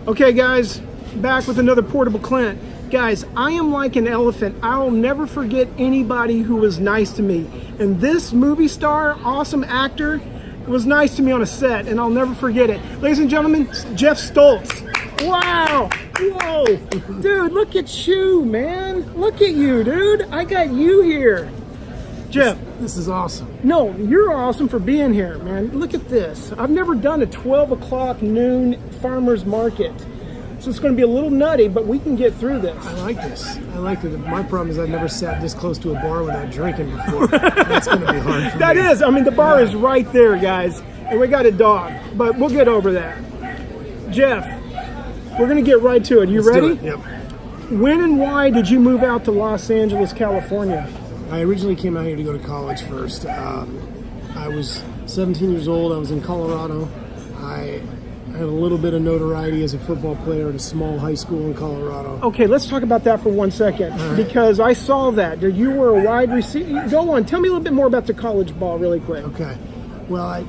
Okay, guys, back with another Portable Clint. Guys, I am like an elephant. I'll never forget anybody who was nice to me. And this movie star, awesome actor, was nice to me on a set, and I'll never forget it. Ladies and gentlemen, Geoff Stults. Wow. Whoa. Dude, look at you, man. Look at you, dude. I got you here. Geoff. This is awesome. No, you're awesome for being here, man. Look at this. I've never done a 12 o'clock noon farmer's market. So it's going to be a little nutty, but we can get through this. I like this. I like it. My problem is I've never sat this close to a bar without drinking before. That's going to be hard for me. That is. I mean, the bar is right there, guys. And we got a dog, but we'll get over that. Geoff, we're going to get right to it. You Let's ready? do it. Yep. When and why did you move out to Los Angeles, California? I originally came out here to go to college first. I was 17 years old. I was in Colorado. I had a little bit of notoriety as a football player at a small high school in Colorado. Okay, let's talk about that for 1 second, because I saw that. You were a wide receiver. Go on. Tell me a little bit more about the college ball really quick. Okay. Well, I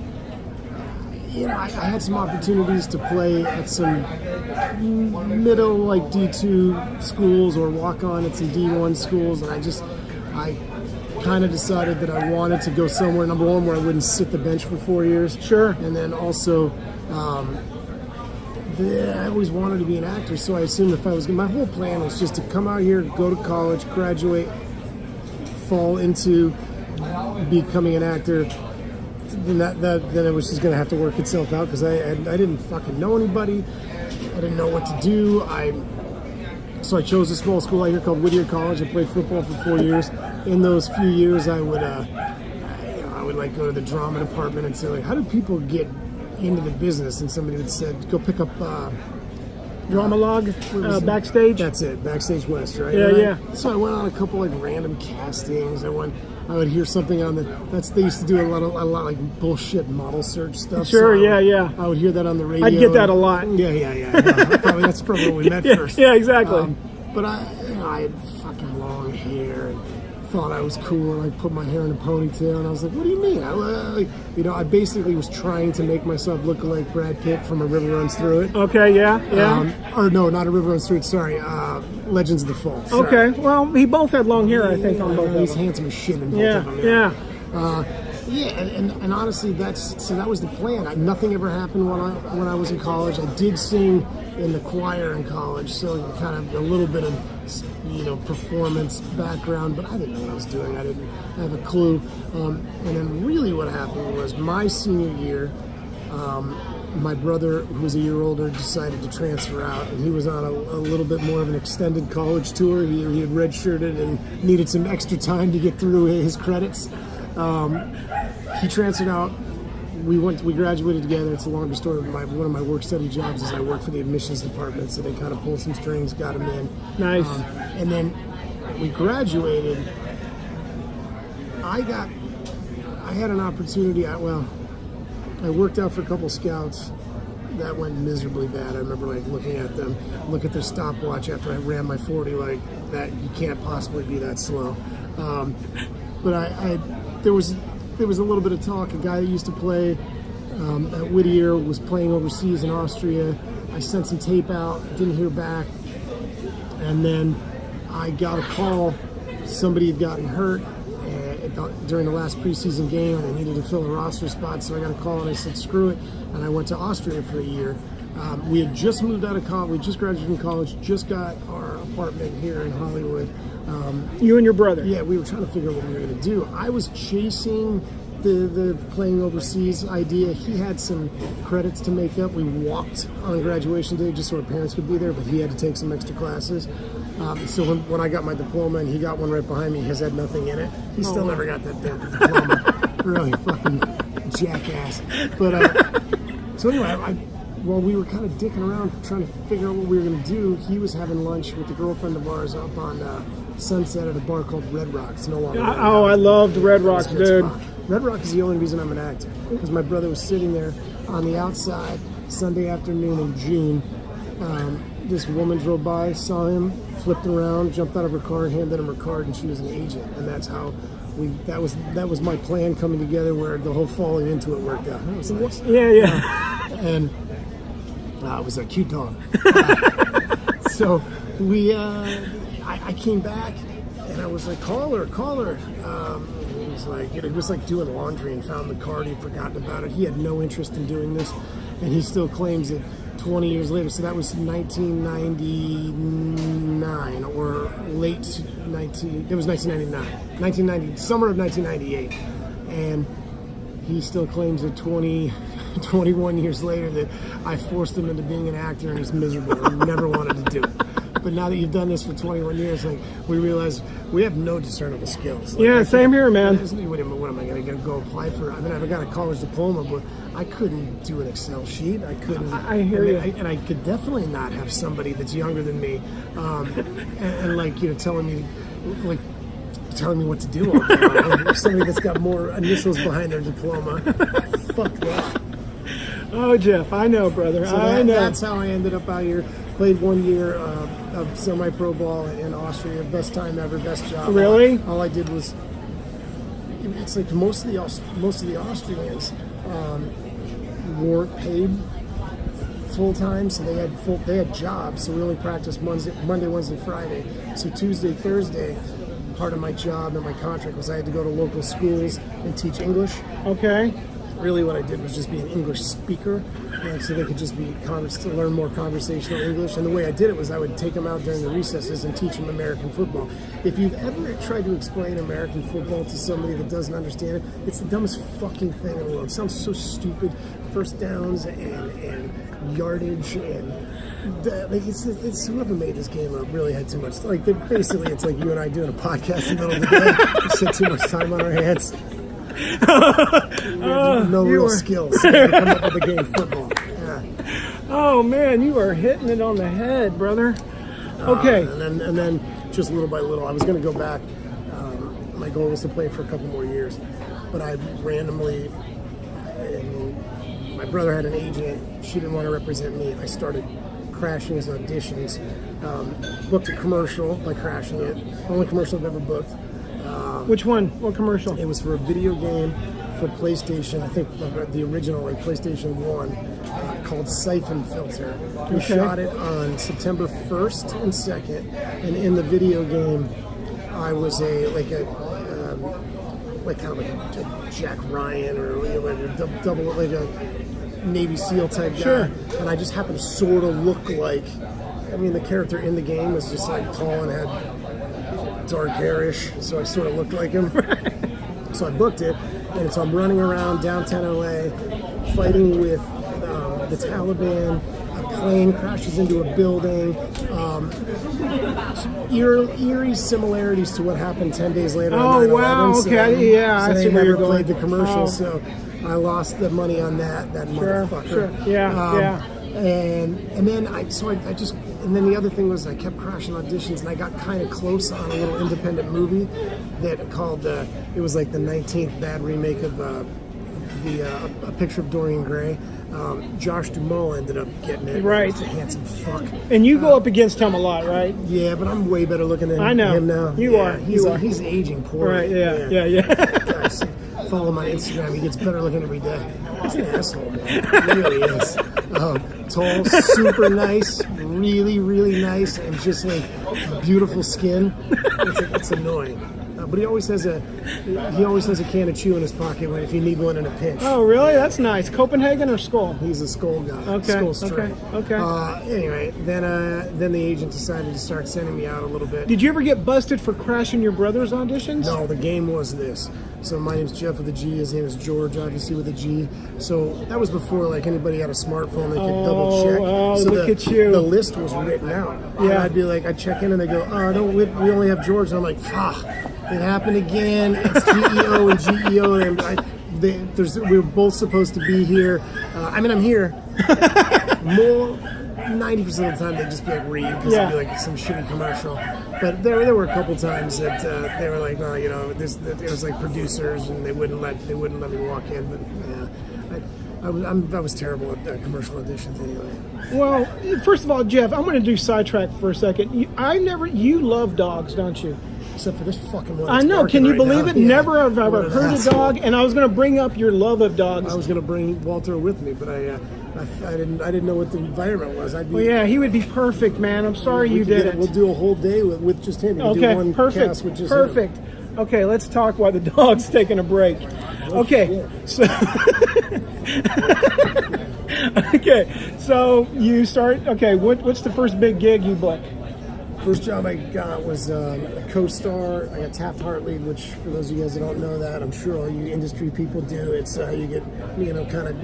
had some opportunities to play at some middle, like D2 schools or walk on at some D1 schools, and I kind of decided that I wanted to go somewhere, number one, where I wouldn't sit the bench for 4 years. Sure. And then also, I always wanted to be an actor, so I assumed if I was, my whole plan was just to come out here, go to college, graduate, fall into becoming an actor. Then it was just going to have to work itself out, because I didn't fucking know anybody. I didn't know what to do. So I chose a small school out here called Whittier College. I played football for 4 years. In those few years, I would like go to the drama department and say, like, how do people get into the business? And somebody would say, go pick up Drama log, backstage. That's it, Backstage West, right? Yeah. So I went on a couple like random castings. I would hear something on they used to do a lot like bullshit model search stuff. Sure, so yeah. I would hear that on the radio. I'd get that a lot. Yeah. That's probably when we met first. Yeah, exactly. But I had fucking long hair and thought I was cool, and I put my hair in a ponytail, and I was like, what do you mean? I basically was trying to make myself look like Brad Pitt from A River Runs Through It. Okay, yeah. Or no, not A River Runs Through It, sorry. Legends of the Fall. Sorry. Okay, well, he both had long hair, I think, on both of them. He's handsome as shit in both of them. And honestly, that was the plan. Nothing ever happened when I was in college. I did sing in the choir in college, so kind of a little bit of performance background, but I didn't know what I was doing. I didn't have a clue. And then really what happened was my senior year, my brother, who was a year older, decided to transfer out, and he was on a little bit more of an extended college tour. He had redshirted and needed some extra time to get through his credits. He transferred out. We graduated together. It's a longer story. One of my work study jobs is I worked for the admissions department, so they kind of pulled some strings, got him in. Nice. And then we graduated. I had an opportunity. I worked out for a couple scouts. That went miserably bad. I remember looking at them, look at their stopwatch after I ran my 40, like that. You can't possibly be that slow. But there was a little bit of talk. A guy that used to play at Whittier was playing overseas in Austria. I sent some tape out, didn't hear back, and then I got a call. Somebody had gotten hurt during the last preseason game, and I needed to fill a roster spot, so I got a call, and I said, screw it, and I went to Austria for a year. We had just moved out of college. We just graduated from college, just got our apartment here in Hollywood. You and your brother? Yeah, we were trying to figure out what we were going to do. I was chasing the playing overseas idea. He had some credits to make up. We walked on graduation day just so our parents could be there, but he had to take some extra classes. So when I got my diploma and he got one right behind me, his had nothing in it. He still never got that damn diploma. Really fucking jackass. But so anyway, while we were kind of dicking around trying to figure out what we were going to do, he was having lunch with a girlfriend of ours up on Sunset at a bar called Red Rock. It's no longer Red Rock. Oh, I loved Red Rock, dude. Red Rock is the only reason I'm an actor, because my brother was sitting there on the outside Sunday afternoon in June. This woman drove by, saw him, flipped around, jumped out of her car, and handed him her card, and she was an agent. And that's how that was my plan coming together, where the whole falling into it worked out. It was nice. Yeah. And It was a cute dog. So I came back and I was like, call her. He was like doing laundry and found the card. He'd forgotten about it. He had no interest in doing this, and he still claims it 20 years later. So that was 1999 or late 19. It was 1999, summer of 1998, and he still claims it 21 years later that I forced him into being an actor, and he's miserable and never wanted to do it. But now that you've done this for 21 years, like, we realize we have no discernible skills. Like, yeah, same here, man. What am I going to go apply for? I mean, I've got a college diploma, but I couldn't do an Excel sheet. I couldn't. I hear you. And I could definitely not have somebody that's younger than me, and like, telling me what to do. All day. Somebody that's got more initials behind their diploma. Fuck that. Oh, Geoff, I know, brother. So I know. That's how I ended up out here. Played 1 year of semi-pro ball in Austria. Best time ever, best job. Really? All I did was, it's like most of the Austrians weren't paid full time, so they had jobs. So we only practiced Monday, Wednesday, Friday. So Tuesday, Thursday, part of my job and my contract was I had to go to local schools and teach English. Okay. Really what I did was just be an English speaker, so they could just be to learn more conversational English. And the way I did it was I would take them out during the recesses and teach them American football. If you've ever tried to explain American football to somebody that doesn't understand it, it's the dumbest fucking thing in the world. It sounds so stupid. First downs and yardage and it's whoever made this game up really had too much. Like, basically, it's like you and I doing a podcast in the middle of the day. We spent too much time on our hands. No real skills to come up with a game of football. Yeah. Oh man, you are hitting it on the head, brother. Okay. And then just little by little, I was going to go back. My goal was to play for a couple more years, but I randomly. My brother had an agent. She didn't want to represent me. I started crashing his auditions. Booked a commercial by crashing it. Only commercial I've ever booked. Which one? What commercial? It was for a video game for PlayStation. I think the original, like PlayStation 1, called Siphon Filter. We shot it on September 1st and 2nd, and in the video game, I was kind of like a Jack Ryan or like a double, like a Navy SEAL type guy. Sure. And I just happened to sort of look like. I mean, the character in the game was just like tall and had dark hairish, so I sort of looked like him. So I booked it, and so I'm running around downtown LA fighting with the Taliban. A plane crashes into a building. Eerie similarities to what happened 10 days later. Oh, on 9/11. wow, okay, yeah, So I see they where you're never going. played the commercial, Oh. so I lost the money on that motherfucker. Sure, yeah. And then and then the other thing was I kept crashing auditions, and I got kind of close on a little independent movie that called it was like the 19th bad remake of A Picture of Dorian Gray. Josh Duhamel ended up getting it. Right. He's a handsome fuck. And you go up against him a lot, right? Yeah, but I'm way better looking than I know. him now. You are. He's aging poorly. Right, yeah. Guys, follow him on Instagram. He gets better looking every day. He's an asshole, man. He really is. Tall, super nice, really, really nice, and just like beautiful skin. It's annoying. But he always has a can of chew in his pocket if you need one in a pinch. Oh, really? That's nice. Copenhagen or Skull? He's a Skull guy. Okay. Skull straight. Okay. Anyway, then the agent decided to start sending me out a little bit. Did you ever get busted for crashing your brother's auditions? No, the game was this. So my name's Geoff with a G. His name is George, obviously with a G. So that was before like anybody had a smartphone. They could double check. Oh, so look at you. The list was written out. Yeah. And I'd check in and they go, oh, no, we only have George. And I'm like, fuck. It happened again. It's GEO and GEO. And we were both supposed to be here. I'm here. More 90% of the time they'd just be like, read, because it'd be like some shitty commercial. But there were a couple times that they were like, oh, it was like producers, and they wouldn't let me walk in. But yeah, I was terrible at commercial auditions anyway. Well, first of all, Geoff, I'm going to do sidetrack for a second. You love dogs, don't you? Except for this fucking one. I know. Can you believe it? Yeah. Never have I ever heard a dog, and I was going to bring up your love of dogs. I was going to bring Walter with me, but I I didn't know what the environment was. I'd be, Well, yeah, he would be perfect, man. I'm sorry you didn't. We'll do a whole day with just him. We'll do Okay, one perfect, cast with just perfect. him. Okay, let's talk while the dog's taking a break. Okay, so okay, so you start. Okay, what's the first big gig you booked? First job I got was a co-star. I got Taft-Hartley, which for those of you guys that don't know that, I'm sure all you industry people do. It's you get kind of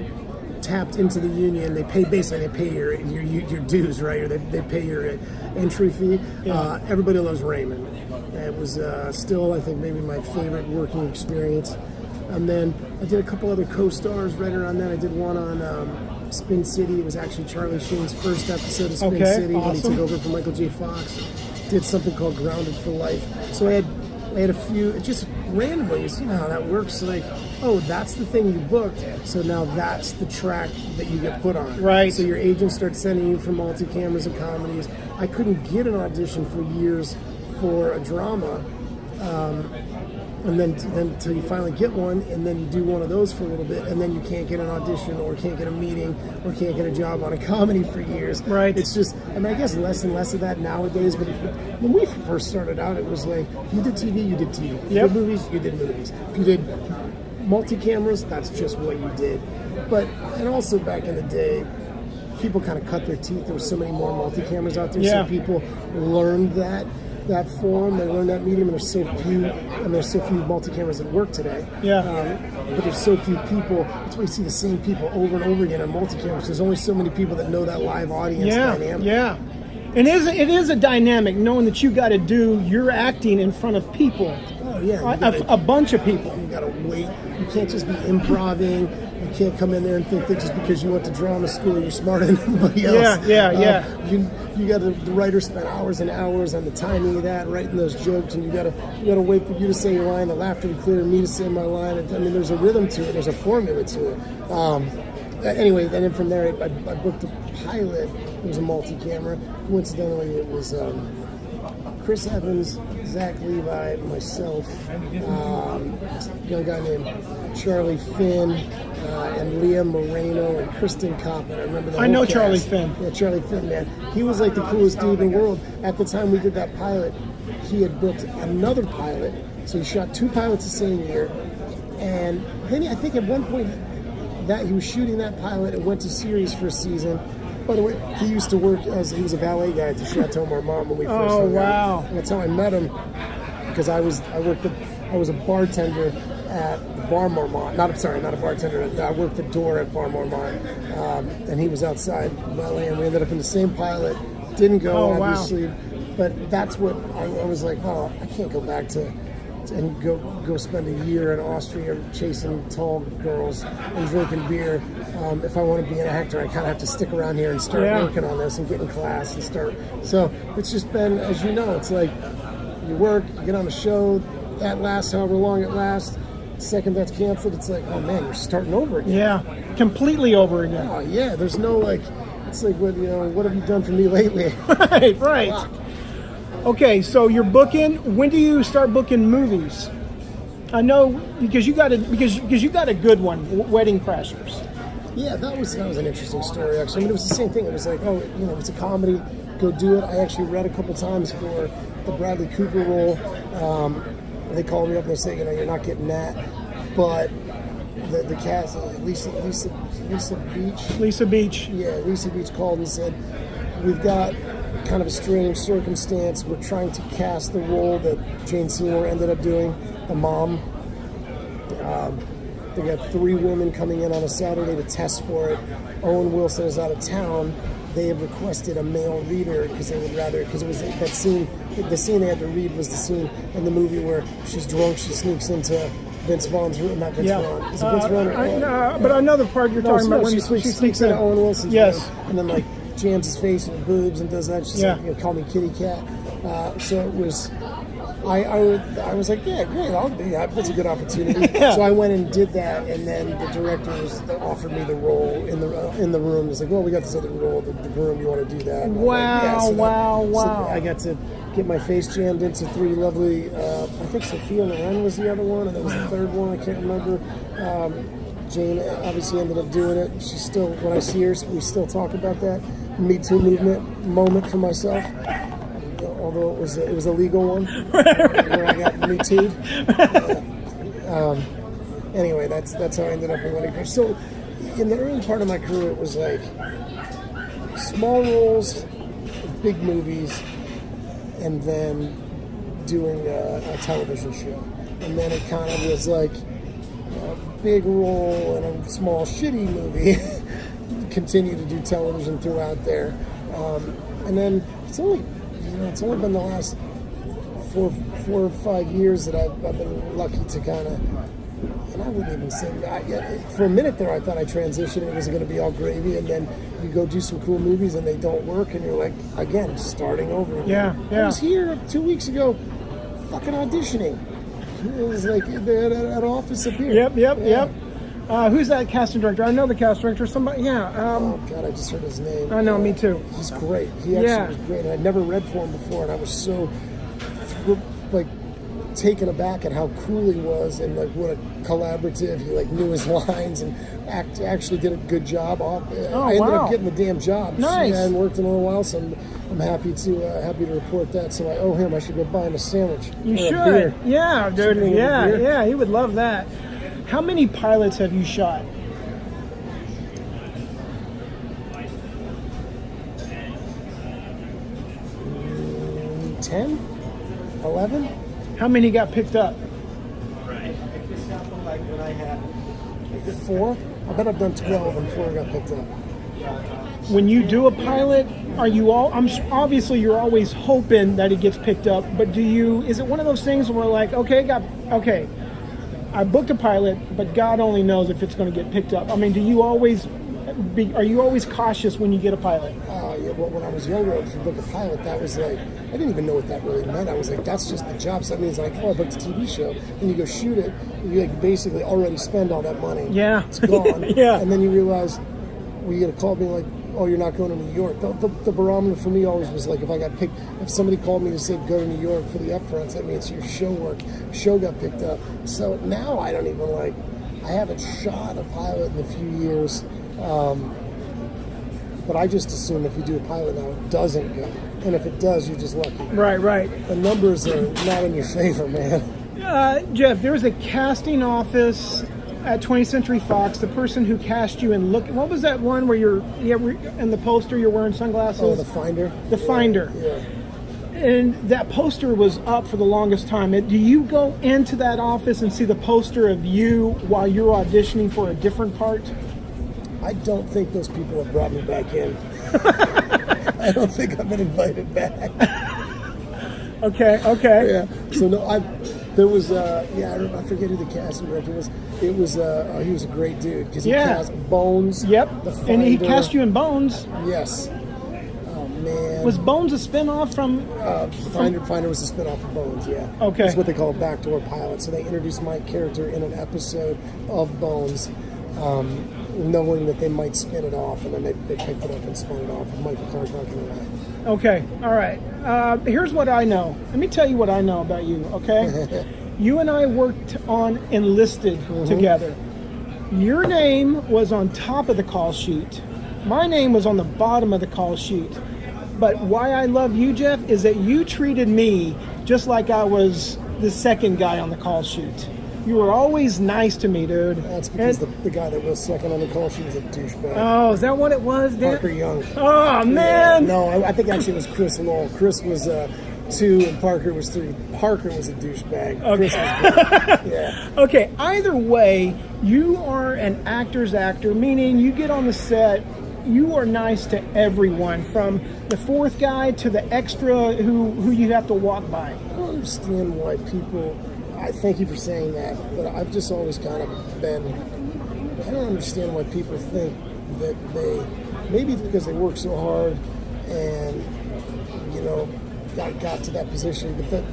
tapped into the union. They pay your dues, right? Or they pay your entry fee. Yeah. Everybody loves Raymond. It was still, I think, maybe my favorite working experience. And then I did a couple other co-stars right around that. I did one on Spin City. It was actually Charlie Sheen's first episode of Spin City when he took over from Michael J. Fox. Did something called Grounded for Life. So I had a few, just randomly, you know how that works. Like, oh, that's the thing you booked, so now that's the track that you get put on. Right. So your agent starts sending you for multi-cameras and comedies. I couldn't get an audition for years for a drama. And then until you finally get one, and then you do one of those for a little bit, and then you can't get an audition or can't get a meeting or can't get a job on a comedy for years. Right. It's just, I mean, I guess less and less of that nowadays, but when we first started out, it was like, if you did TV, you did TV. If you did movies, you did movies. If you did multi-cameras, that's just what you did. But, and also back in the day, people kind of cut their teeth. There were so many more multi-cameras out there, so people learned that form, they learned that medium, and there's so few multi-cameras that work today. But there's so few people. That's why you see the same people over and over again on multi-cameras. There's only so many people that know that live audience dynamic. Yeah. And it is a dynamic knowing that you got to do your acting in front of people. Oh yeah, a bunch of people. You got to wait. You can't just be improvising. You can't come in there and think that just because you went to drama school you're smarter than everybody else. You got the writer spent hours and hours on the timing of that, writing those jokes, and you got to wait for you to say your line, the laughter to clear, me to say my line. I mean, there's a rhythm to it. There's a formula to it. Anyway, and then from there, I booked a pilot. It was a multi-camera. Coincidentally, it was Chris Evans, Zach Levi, myself, a young guy named Charlie Finn, and Leah Moreno and Kristen Kopp. And I remember that. I know Charlie Finn. Yeah, Charlie Finn, man. He was like the coolest dude in the world. At the time we did that pilot, he had booked another pilot. So he shot 2 pilots the same year. And then I think at one point that he was shooting that pilot and went to series for a season. By the way, he used to work he was a valet guy at the Chateau Marmont when we first started. Oh, wow. And that's how I met him, because I was a bartender at the Bar Marmont. Not a bartender. I worked the door at Bar Marmont, and he was outside valet, and we ended up in the same pilot. Didn't go, obviously, but that's what I was like. Oh, I can't go back to and go spend a year in Austria chasing tall girls and drinking beer. If I want to be an actor, I kind of have to stick around here and start working on this and get in class and start. So it's just been, as you know, it's like you work, you get on a show, that lasts however long it lasts. The second that's canceled, it's like, oh man, you're starting over again. Yeah, completely over again. Oh yeah, there's no like, it's like, what have you done for me lately? Right. Fuck. Okay, so you're booking. When do you start booking movies? I know because you got a good one, Wedding Crashers. Yeah, that was an interesting story actually. I mean, it was the same thing. It was like, it's a comedy, go do it. I actually read a couple times for the Bradley Cooper role. They called me up and they said, you're not getting that, but the cast, Lisa Beach. Lisa Beach. Yeah, Lisa Beach called and said, we've got kind of a strange circumstance. We're trying to cast the role that Jane Seymour ended up doing, the mom. They got 3 women coming in on a Saturday to test for it. Owen Wilson is out of town. They have requested a male reader because they would rather, because it was that scene, the scene they had to read was the scene in the movie where she's drunk, she sneaks into Vince Vaughn's room, not Vince Vaughn. Is it Vince Vaughn? But another part you're talking about when she sneaks in. Owen Wilson's room, and then like jams his face in her boobs and does that. She's like, call me kitty cat. So it was, I was like, yeah, great, I'll do that. That's a good opportunity. So I went and did that, and then the directors offered me the role in the room. It's like, well, we got this other role, the room. You want to do that? Wow, wow. So I got to get my face jammed into 3 lovely. I think Sophia Loren was the other one, and there was the third one. I can't remember. Jane obviously ended up doing it. She's still, when I see her, we still talk about that Me Too movement moment for myself. Although it was a legal one where I got Me Too'd. Anyway, that's how I ended up in Wedding Crashers. So in the early part of my career, it was like small roles, big movies, and then doing a television show. And then it kind of was like a big role in a small shitty movie. Continue to do television throughout there. And then it's only been the last four or 5 years that I've been lucky to kind of, and I wouldn't even say, for a minute there I thought I transitioned and it was going to be all gravy, and then you go do some cool movies and they don't work and you're like, again, starting over again. Yeah. I was here 2 weeks ago fucking auditioning. It was like at office up here. Yep. Who's that casting director? I know the casting director. Somebody, oh God, I just heard his name. I know, me too. He's great. He actually was great, and I'd never read for him before, and I was so taken aback at how cool he was, and like what a collaborative. He like knew his lines and actually did a good job. I ended up getting the damn job. Nice. Yeah, I hadn't worked in a little while, so I'm happy to report that. So I owe him. I should go buy him a sandwich. You should. Yeah, dude. Yeah. He would love that. How many pilots have you shot? 10? 11? How many got picked up? 4? I bet I've done 12 and 4 got picked up. When you do a pilot, are you all? Obviously you're always hoping that it gets picked up, but is it one of those things where like, okay, I booked a pilot, but God only knows if it's going to get picked up. I mean, are you always cautious when you get a pilot? Yeah, well, when I was younger, if you book a pilot, that was like, I didn't even know what that really meant. I was like, that's just the job. So that means like, oh, I booked a TV show. Then you go shoot it, and you like basically already spend all that money. Yeah. It's gone. Yeah. And then you realize, you get a call being like, oh, you're not going to New York. The barometer for me always was like, if somebody called me to say go to New York for the upfronts, that means your show got picked up. So now I don't even I haven't shot a pilot in a few years, but I just assume if you do a pilot now, it doesn't go. And if it does, you're just lucky. Right. The numbers are not in your favor, man. Geoff, there was a casting office at 20th Century Fox. The person who cast you in what was that one where in the poster you're wearing sunglasses? Oh, The Finder? The Finder. Yeah. And that poster was up for the longest time. Do you go into that office and see the poster of you while you're auditioning for a different part? I don't think those people have brought me back in. I don't think I've been invited back. Okay. Yeah. So no, I forget who the casting director was. He was a great dude because he cast Bones. Yep. The Finder. And he cast you in Bones. Yes. Oh man. Was Bones a spinoff from? Finder was a spinoff of Bones. Yeah. Okay. It's what they call a backdoor pilot. So they introduced my character in an episode of Bones, knowing that they might spin it off, and then they picked it up and spun it off. And Michael Clark talking about it. Okay, all right. Here's what I know. Let me tell you what I know about you, okay? You and I worked on Enlisted together. Your name was on top of the call sheet. My name was on the bottom of the call sheet. But why I love you, Geoff, is that you treated me just like I was the second guy on the call sheet. You were always nice to me, dude. That's because the guy that was second on the call sheet was a douchebag. Oh, is that what it was, Dan? Parker Young. Oh, man. Yeah, no, I think actually it was Chris Lowell. Chris was 2 and Parker was 3. Parker was a douchebag. Okay. Chris was good. Yeah. Okay, either way, you are an actor's actor, meaning you get on the set, you are nice to everyone, from the fourth guy to the extra who you have to walk by. I don't understand why people... I thank you for saying that, but I've just always kind of been... I don't understand why people think that they... Maybe it's because they work so hard and, got to that position, but that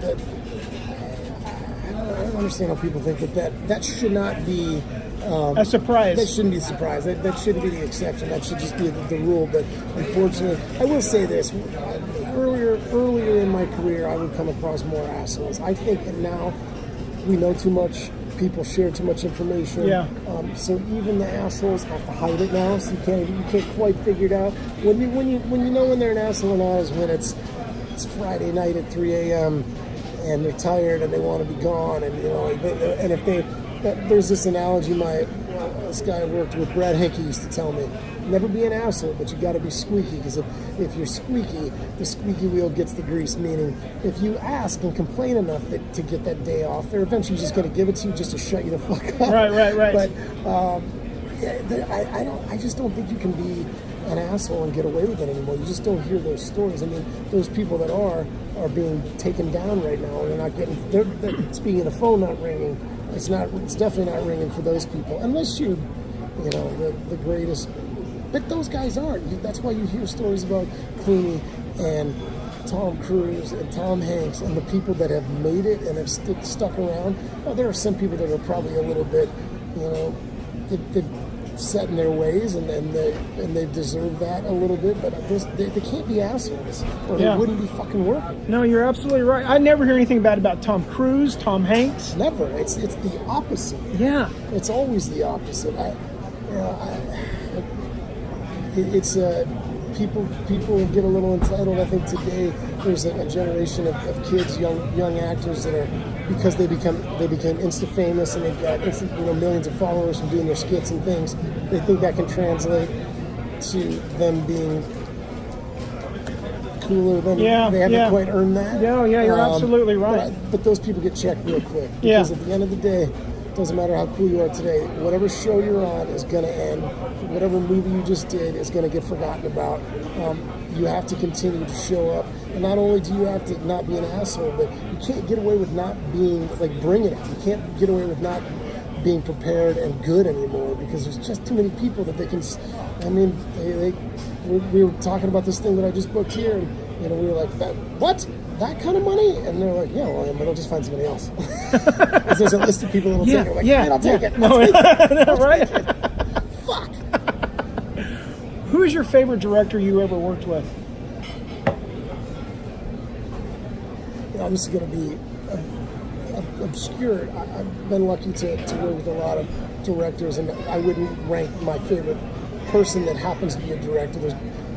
I don't understand how people think that should not be... a surprise. That shouldn't be a surprise. That shouldn't be the exception. That should just be the rule. But unfortunately, I will say this. Earlier in my career, I would come across more assholes. I think that now we know too much people share too much information. Yeah. So even the assholes have to hide it now, so you can't quite figure it out. When you know when they're an asshole or not is when it's Friday night at 3 a.m. and they're tired and they want to be gone, and and if there's this analogy this guy I worked with, Brad Hickey, used to tell me, never be an asshole, but you got to be squeaky, because if you're squeaky, the squeaky wheel gets the grease, meaning if you ask and complain enough to get that day off, they're eventually just going to give it to you just to shut you the fuck up. Right. But I just don't think you can be an asshole and get away with it anymore. You just don't hear those stories. I mean, those people that are being taken down right now. They're not getting. They're speaking of the phone not ringing. It's definitely not ringing for those people, unless you're, the greatest. But those guys aren't. That's why you hear stories about Clooney and Tom Cruise and Tom Hanks and the people that have made it and have stuck around. Well, there are some people that are probably a little bit, they've set in their ways and they deserve that a little bit. But they can't be assholes, or they wouldn't be fucking working. No, you're absolutely right. I never hear anything bad about Tom Cruise, Tom Hanks. Never. It's the opposite. Yeah. It's always the opposite. It's people get a little entitled. I think today there's a generation of kids, young actors that are, because they became insta famous and they've got millions of followers from doing their skits and things. They think that can translate to them being cooler than they haven't quite earned that. Yeah, you're absolutely right. But those people get checked real quick, because at the end of the day, it doesn't matter how cool you are today. Whatever show you're on is going to end. Whatever movie you just did is going to get forgotten about. You have to continue to show up. And not only do you have to not be an asshole, but you can't get away with not being, bringing it. You can't get away with not being prepared and good anymore, because there's just too many people that they can. I mean, we were talking about this thing that I just booked here, and we were like, what? That kind of money? And they're like, yeah, well, but I'll just find somebody else. Because there's a list of people that'll take it. Like, I'll take it. Right? Fuck. Who is your favorite director you ever worked with? I'm just going to be obscure. I've been lucky to work with a lot of directors, and I wouldn't rank my favorite person that happens to be a director.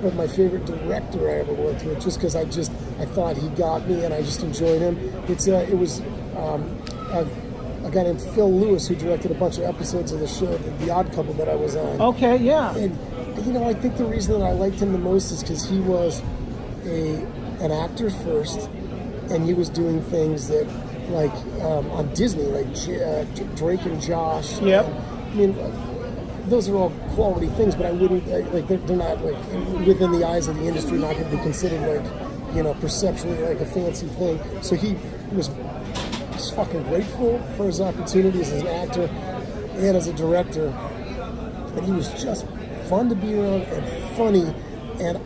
But my favorite director I ever worked with, just because I thought he got me and I just enjoyed him. It was a guy named Phil Lewis, who directed a bunch of episodes of the show, The Odd Couple, that I was on. Okay, yeah. And I think the reason that I liked him the most is because he was an actor first, and he was doing things that, on Disney, like Drake and Josh. Yep. I mean, those are all quality things, but I wouldn't they're not within the eyes of the industry, not going to be considered perceptually like a fancy thing. So he was just fucking grateful for his opportunities as an actor and as a director, and he was just fun to be around and funny. And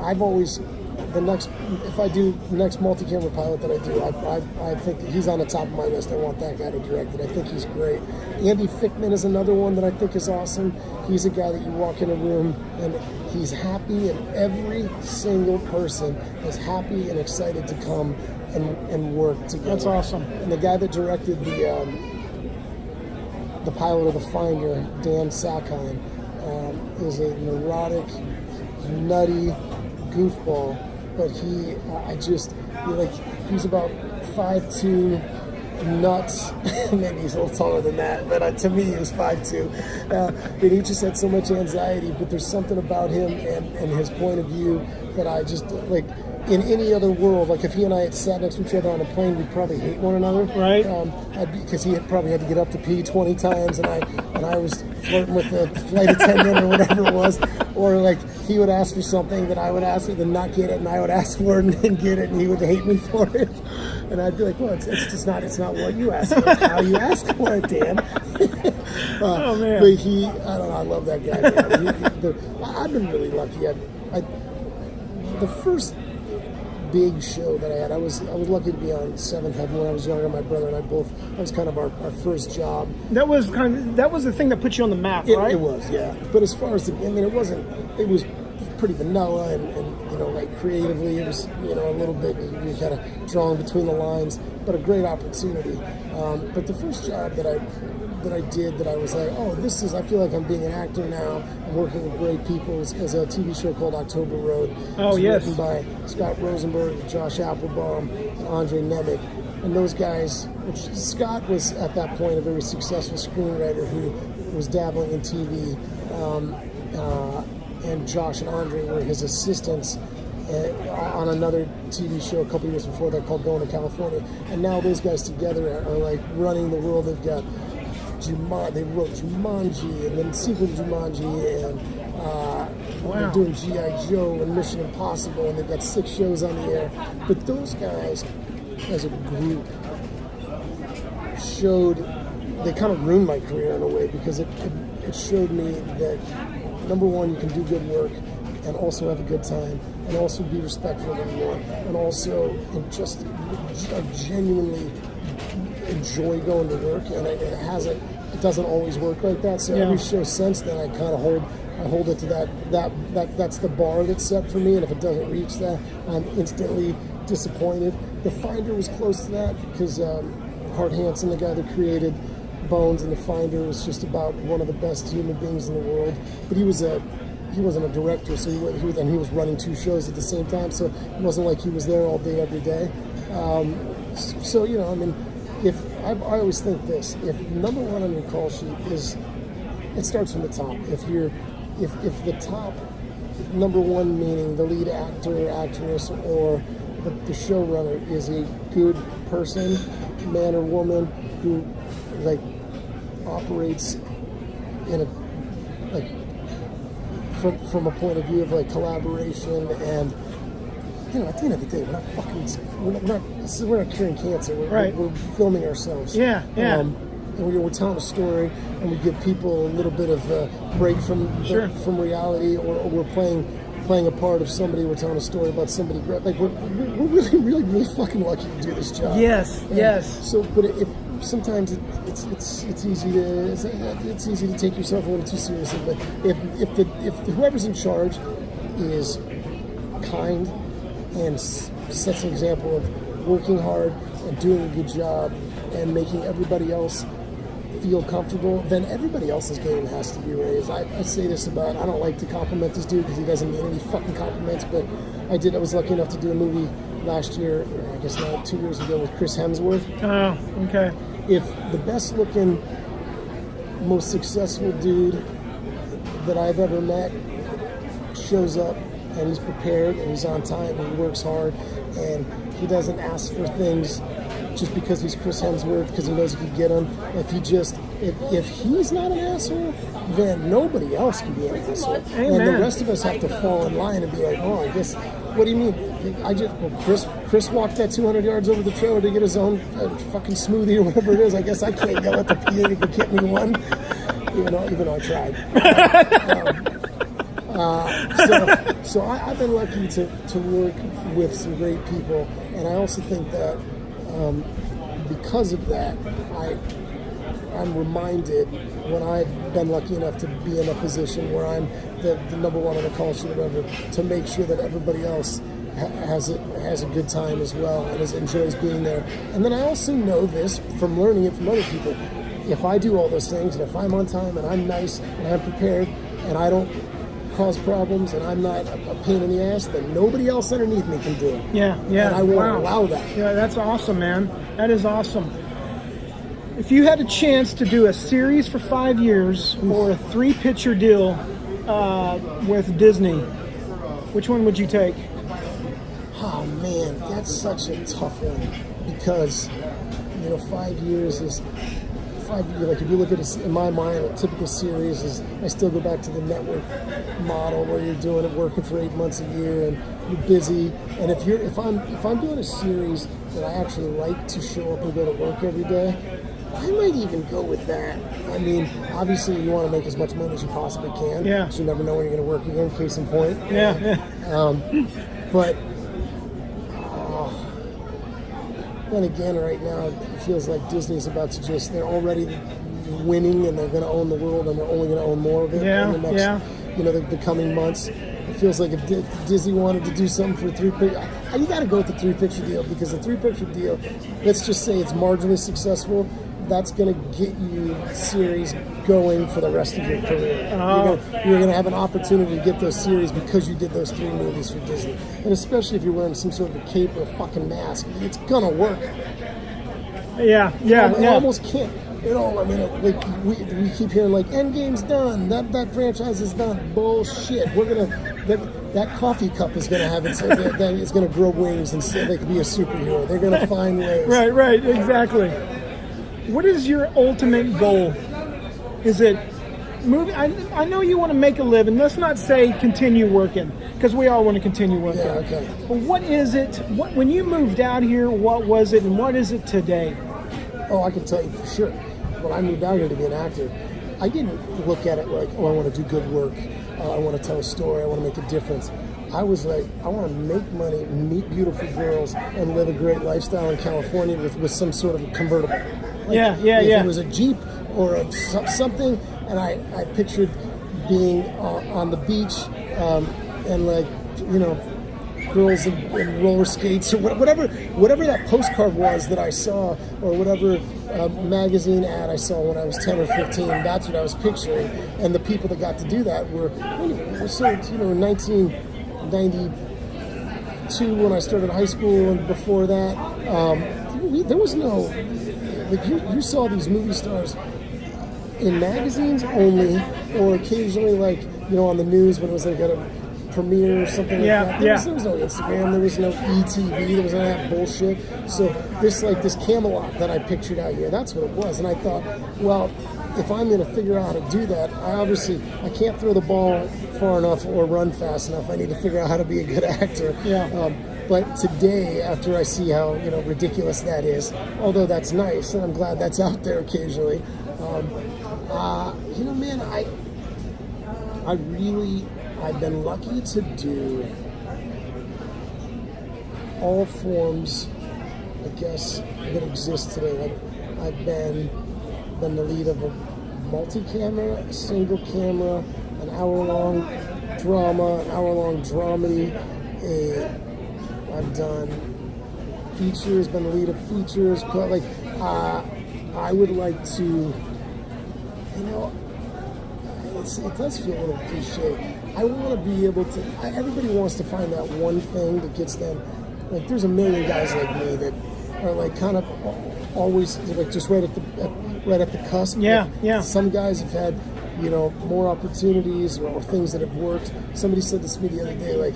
I've always, if I do the next multi-camera pilot that I do, I think that he's on the top of my list. I want that guy to direct it. I think he's great. Andy Fickman is another one that I think is awesome. He's a guy that you walk in a room and he's happy, and every single person is happy and excited to come and work together. That's awesome. And the guy that directed the pilot of The Finder, Dan Sackheim, is a neurotic, nutty goofball. But he's about 5'2", nuts. Maybe he's a little taller than that, but to me he was 5'2". And he just had so much anxiety, but there's something about him and his point of view that I just, in any other world, if he and I had sat next to each other on a plane, we'd probably hate one another. Right. Because he had probably had to get up to pee 20 times, and I was flirting with the flight attendant or whatever it was. Or he would ask for something that I would ask it and not get it, and I would ask for it and then get it, and he would hate me for it. And I'd be like, well, it's not what you ask for, it's how you ask for it, Dan. Oh man. But I don't know, I love that guy, man. I've been really lucky. The first big show that I had, I was lucky to be on Seventh Heaven when I was younger. My brother and I both, that was kind of our first job. That was the thing that put you on the map, right? It was, yeah. But as far as it was pretty vanilla, and creatively, it was a little bit you kind of drawing between the lines, but a great opportunity. But the first job that I did that I was like, oh, I feel like I'm being an actor now. I'm working with great people. It was a TV show called October Road. Oh, yes. Written by Scott Rosenberg, Josh Applebaum, and Andre Nemec. And those guys, which Scott was at that point a very successful screenwriter who was dabbling in TV, and Josh and Andre were his assistants on another TV show a couple years before that called Going to California. And now those guys together are like running the world. They've got they wrote Jumanji and then sequel to Jumanji, and they're doing G.I. Joe and Mission Impossible, and they've got 6 shows on the air. But those guys, as a group, they kind of ruined my career in a way, because it showed me that, number one, you can do good work and also have a good time, and also be respectful of everyone, and also just genuinely enjoy going to work. And it doesn't always work like that. So every show since then, I kind of hold it to that's the bar that's set for me. And if it doesn't reach that, I'm instantly disappointed. The Finder was close to that, because Hart Hanson, the guy that created Bones and The Finder, is just about one of the best human beings in the world. But he wasn't a director, so he was running 2 shows at the same time. So it wasn't like he was there all day every day. I always think this: if number one on your call sheet it starts from the top. If the top number one, meaning the lead actor, actress, or the showrunner, is a good person, man or woman, who operates in from a point of view of collaboration, and at the end of the day, we're not curing cancer. We're filming ourselves. Yeah. And we're telling a story, and we give people a little bit of a break from reality, or we're playing a part of somebody. We're telling a story about somebody great. We're really, really, really fucking lucky to do this job. Yes. So, but if sometimes it's easy to take yourself a little too seriously. But if whoever's in charge is kind and sets an example of working hard and doing a good job and making everybody else feel comfortable, then everybody else's game has to be raised. I say this about, I don't like to compliment this dude because he doesn't need any fucking compliments, but I was lucky enough to do a movie last year, or I guess now 2 years ago, with Chris Hemsworth. Oh, okay. If the best looking, most successful dude that I've ever met shows up, and he's prepared, and he's on time, and he works hard, and he doesn't ask for things just because he's Chris Hemsworth, because he knows he can get them. If he's not an asshole, then nobody else can be an asshole. Amen. And the rest of us have to fall in line and be like, oh, I guess, what do you mean? Chris walked that 200 yards over the trailer to get his own fucking smoothie or whatever it is. I guess I can't yell at the PA to get me one, even though I tried. So I've been lucky to work with some great people, and I also think that because of that, I'm reminded when I've been lucky enough to be in a position where I'm the number one on the call sheet, or whatever, to make sure that everybody else has a good time as well and enjoys being there. And then I also know this from learning it from other people. If I do all those things, and if I'm on time, and I'm nice, and I'm prepared, and I don't cause problems, and I'm not a pain in the ass, then nobody else underneath me can do it. Yeah. And I won't allow that. Yeah, that's awesome, man. That is awesome. If you had a chance to do a series for 5 years or a 3-picture deal with Disney, which one would you take? Oh man, that's such a tough one, because 5 years is 5 years. Like, if you look at it, in my mind, a typical series is, I still go back to the network model where you're doing it, working for 8 months a year, and you're busy. And if I'm doing a series that I actually like to show up and go to work every day, I might even go with that. I mean, obviously you want to make as much money as you possibly can. Yeah. Because you never know when you're going to work again, case in point. Yeah. But then again, right now, it feels like Disney's about to they're already winning, and they're going to own the world, and they're only going to own more of it in the next, the coming months. It feels like if Disney wanted to do something for you got to go with the 3-picture deal, because the 3-picture deal, let's just say it's marginally successful, that's going to get you series going for the rest of your career. You're going to have an opportunity to get those series because you did those 3 movies for Disney. And especially if you're wearing some sort of a cape or a fucking mask, it's going to work. Yeah. It almost can't. I mean, like we keep hearing like Endgame's done, that franchise is done. Bullshit. That coffee cup is gonna have it's gonna grow wings and say they could be a superhero. They're gonna find ways. Right, exactly. What is your ultimate goal? Is it movie? I know you want to make a living. Let's not say continue working, because we all want to continue working. Yeah, okay. But what is it? When you moved out here, what was it, and what is it today? Oh, I can tell you for sure. When I moved out here to be an actor, I didn't look at it like, oh, I want to do good work. I want to tell a story. I want to make a difference. I was like, I want to make money, meet beautiful girls, and live a great lifestyle in California with some sort of a convertible. If it was a Jeep or something, and I pictured being on the beach and like, girls in roller skates or whatever that postcard was that I saw, or whatever magazine ad I saw when I was 10 or 15. That's what I was picturing, and the people that got to do that were so in 1992 when I started high school, and before that there was no, like, you saw these movie stars in magazines only, or occasionally like on the news when it was like at a premiere or something like that. There was no Instagram, there was no ETV, there was none of that bullshit. So this Camelot that I pictured out here, that's what it was. And I thought, well, if I'm going to figure out how to do that, I can't throw the ball far enough or run fast enough. I need to figure out how to be a good actor. But today, after I see how ridiculous that is, although that's nice, and I'm glad that's out there occasionally, man, I've been lucky to do all forms, I guess, that exist today. Like, I've been the lead of a multi-camera, a single camera, an hour-long drama, an hour-long dramedy. I've done features, been the lead of features. Like, I would like to, it does feel a little cliche. I want to be able to. Everybody wants to find that one thing that gets them. Like, there's a million guys like me that are like kind of always like just right at the cusp. Yeah. Some guys have had more opportunities or things that have worked. Somebody said this to me the other day, like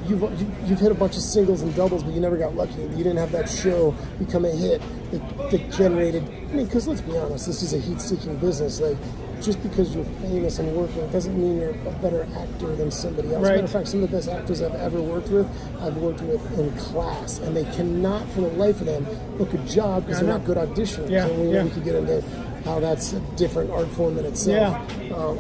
you've hit a bunch of singles and doubles, but you never got lucky. You didn't have that show become a hit that generated. I mean, because let's be honest, this is a heat-seeking business. Like, just because you're famous and working, it doesn't mean you're a better actor than somebody else. Right. Matter of fact, some of the best actors I've ever worked with, I've worked with in class, and they cannot, for the life of them, book a job because they're not good auditioners. And we could get into how that's a different art form in itself.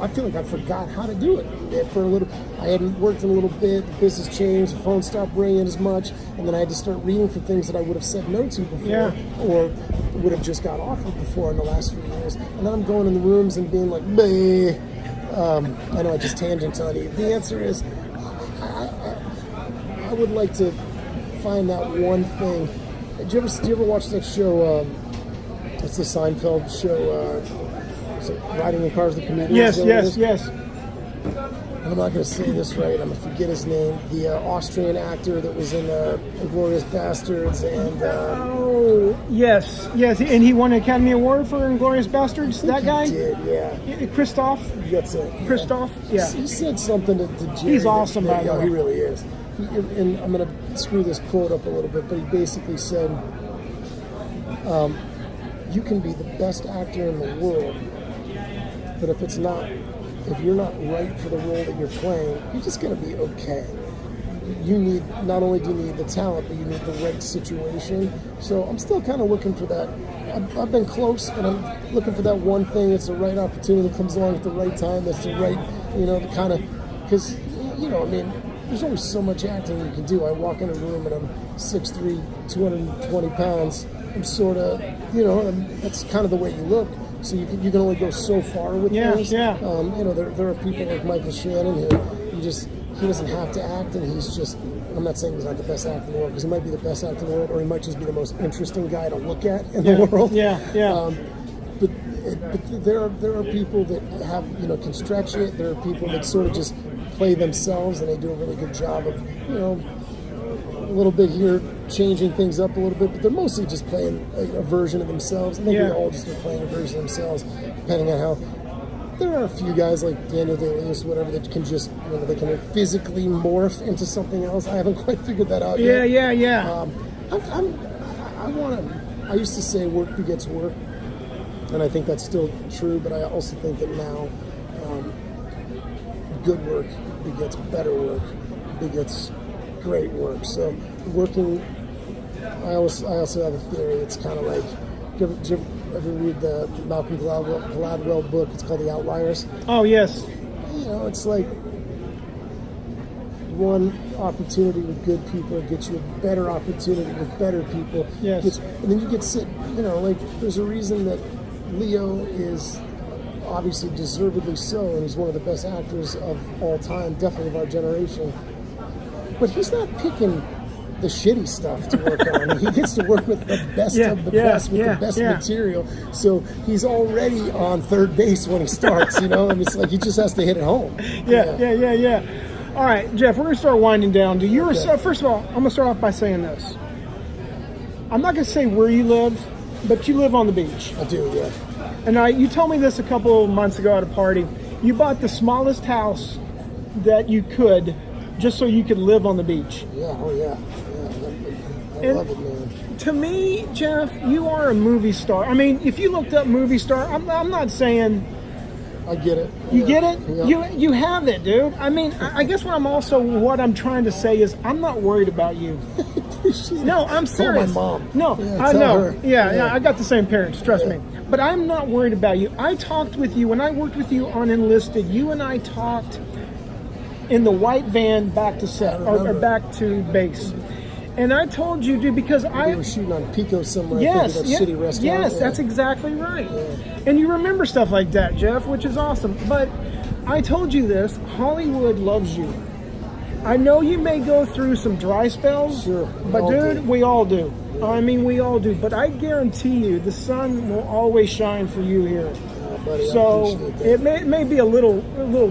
I feel like I forgot how to do it. For a little, I hadn't worked in a little bit. The business changed. The phone stopped ringing as much, and then I had to start reading for things that I would have said no to before, or would have just got offered before in the last few years. And then I'm going in the rooms and being like, "Bleh." I know I just tangent on you. The answer is, I would like to find that one thing. Did you ever watch that show? It's the Seinfeld show. Is it Riding in Cars, the comedian? Yes. I'm not going to say this right. I'm going to forget his name. The Austrian actor that was in Inglourious Bastards and. Yes, and he won an Academy Award for Inglourious Bastards. That guy. He did, yeah. Christoph. That's it. Christoph. Yeah. He said something to Jerry. He's awesome, by the way. He really is. And I'm going to screw this quote up a little bit, but he basically said, "You can be the best actor in the world, but if you're not right for the role that you're playing, you're just going to be okay. Not only do you need the talent, but you need the right situation." So I'm still kind of looking for that. I've been close, but I'm looking for that one thing. It's the right opportunity that comes along at the right time. That's the right, the kind of, because, I mean, there's only so much acting you can do. I walk in a room and I'm 6'3", 220 pounds. I'm sort of, that's kind of the way you look. So you can only go so far with things. Yeah. There are people like Michael Shannon who he doesn't have to act, and he's just. I'm not saying he's not the best actor in the world, because he might be the best actor in the world, or he might just be the most interesting guy to look at in the world. Yeah. But there are people that have, can stretch it. There are people that sort of just play themselves, and they do a really good job of, a little bit here, changing things up a little bit, but they're mostly just playing a version of themselves. I think we all just are playing a version of themselves, depending on how. There are a few guys like Daniel Day-Lewis, whatever, that can just, they can physically morph into something else. I haven't quite figured that out yet. Yeah. I used to say work begets work, and I think that's still true, but I also think that now good work begets better work, begets great work. So working, I also have a theory. It's kind of like, did you ever read the Malcolm Gladwell book? It's called The Outliers. Oh, yes. It's like one opportunity with good people gets you a better opportunity with better people. Yes. And then you get sit. There's a reason that Leo is obviously deservedly so, and he's one of the best actors of all time, definitely of our generation. But he's not picking the shitty stuff to work on. He gets to work with the best of the best with the best material. So he's already on third base when he starts, and it's like he just has to hit it home. Yeah. All right, Geoff, we're going to start winding down. First of all, I'm going to start off by saying this. I'm not going to say where you live, but you live on the beach. I do, yeah. And you told me this a couple of months ago at a party. You bought the smallest house that you could just so you could live on the beach. Yeah, I love it, man. To me, Geoff, you are a movie star. I mean, if you looked up movie star, I'm not saying... I get it. You get it? Yeah. You have it, dude. I mean, I guess what I'm trying to say is I'm not worried about you. No, I'm serious. Call my mom. No, I know. Yeah, I got the same parents, trust me. But I'm not worried about you. I talked with you when I worked with you on Enlisted. You and I talked in the white van back to set or back to base. And I told you, dude, because we were shooting on Pico somewhere. Yes, I think, at that shitty restaurant. Yes, that's exactly right. Yeah. And you remember stuff like that, Geoff, which is awesome. But I told you this: Hollywood loves you. I know you may go through some dry spells, but dude, we all do. Yeah. I mean, we all do. But I guarantee you, the sun will always shine for you here. Buddy, so it may be a little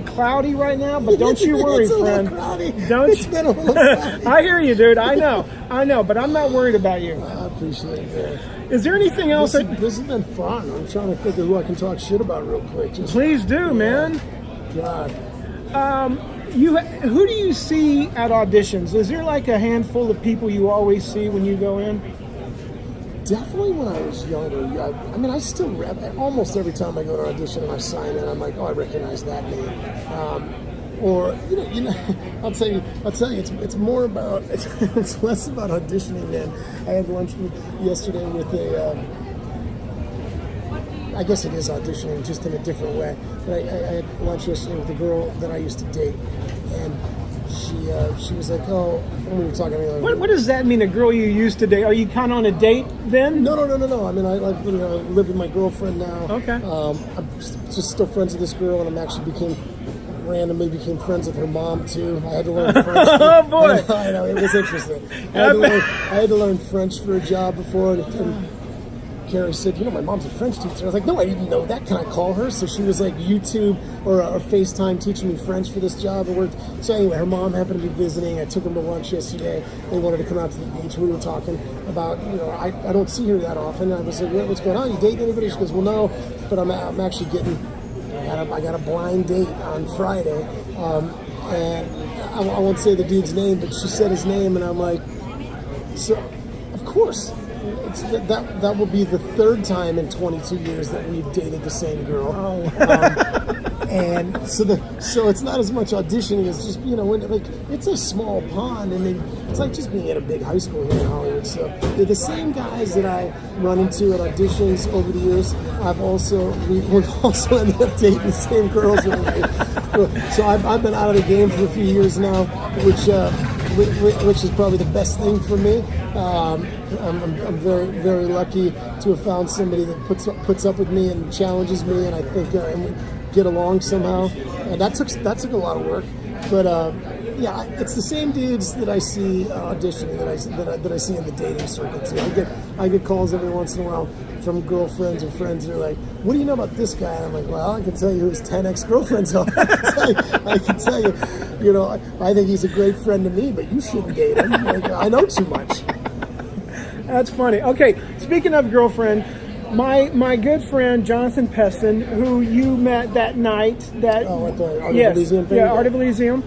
cloudy right now, but don't you worry, friend. It's been a little cloudy. I hear you, dude. I know, but I'm not worried about you. I appreciate it, man. Is there anything else? This has been fun. I'm trying to think of who I can talk shit about real quick. Please do, man. God. Who do you see at auditions? Is there like a handful of people you always see when you go in? Definitely when I was younger. I mean, I still almost every time I go to an audition and I sign in, I'm like, oh, I recognize that name. Or I'll tell you, it's more about it's less about auditioning than I had lunch yesterday with I guess it is auditioning, just in a different way. But I had lunch yesterday with a girl that I used to date, and she was like, oh, when we were talking. What does that mean, a girl you used to date? Are you kind of on a date then? No. I mean, I live with my girlfriend now. Okay. I'm just still friends with this girl, and I'm actually randomly became friends with her mom too. I had to learn French. Oh boy! I know, it was interesting. I had to learn French for a job before, and Carrie said, my mom's a French teacher. I was like, no, I didn't know that. Can I call her? So she was like YouTube or FaceTime teaching me French for this job. So anyway, her mom happened to be visiting. I took them to lunch yesterday. They wanted to come out to the beach. We were talking about, I don't see her that often. I was like, what's going on? You dating anybody? She goes, well, no, but I'm actually I got a blind date on Friday. And I won't say the dude's name, but she said his name, and I'm like, so, of course. That will be the third time in 22 years that we've dated the same girl. And so it's not as much auditioning as just, it's a small pond, and it's like just being at a big high school here in Hollywood. So they're the same guys that I run into at auditions over the years. We've also ended up dating the same girls. So I've been out of the game for a few years now, which is probably the best thing for me. I'm very, very lucky to have found somebody that puts up with me and challenges me, and I think and we get along somehow. And that took a lot of work. But yeah, it's the same dudes that I see auditioning that I see in the dating circuit too. I get calls every once in a while from girlfriends or friends that are like, "What do you know about this guy?" And I'm like, "Well, I can tell you who his 10 ex-girlfriends are. I can tell you, you know, I think he's a great friend to me, but you shouldn't date him. Like, I know too much." That's funny. Okay, speaking of girlfriend, my good friend Jonathan Peston, who you met that night, that at the Art of Elysium thing? Art of Elysium.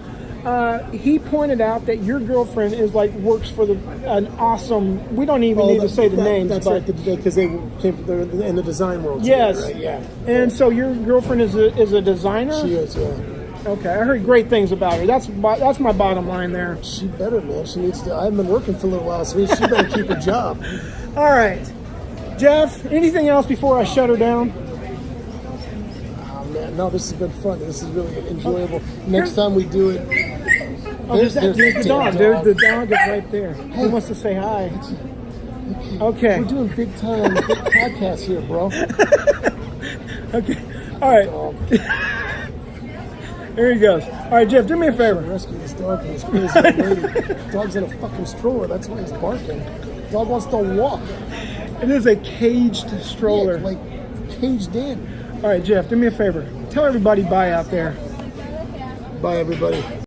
He pointed out that your girlfriend is works for an awesome. We don't even need to say the names, that's but right, because they're in the design world. Yes, together, right? Yeah. And so your girlfriend is a designer. She is, yeah. Okay, I heard great things about her. That's my bottom line there. She better, man. She needs to. I haven't been working for a little while, so she better keep her job. All right, Geoff. Anything else before I shut her down? Oh man, no, this has been fun. This is really enjoyable. Next time we do it. Oh, there's the dog. The dog is right there. He wants to say hi. Okay. We're doing big podcast here, bro. Okay. All right. There he goes. All right, Geoff, do me a favor. Rescue this dog from this crazy old lady. Dog's in a fucking stroller. That's why he's barking. Dog wants to walk. It is a caged stroller. Yeah, like caged in. All right, Geoff, do me a favor. Tell everybody bye out there. Bye, everybody.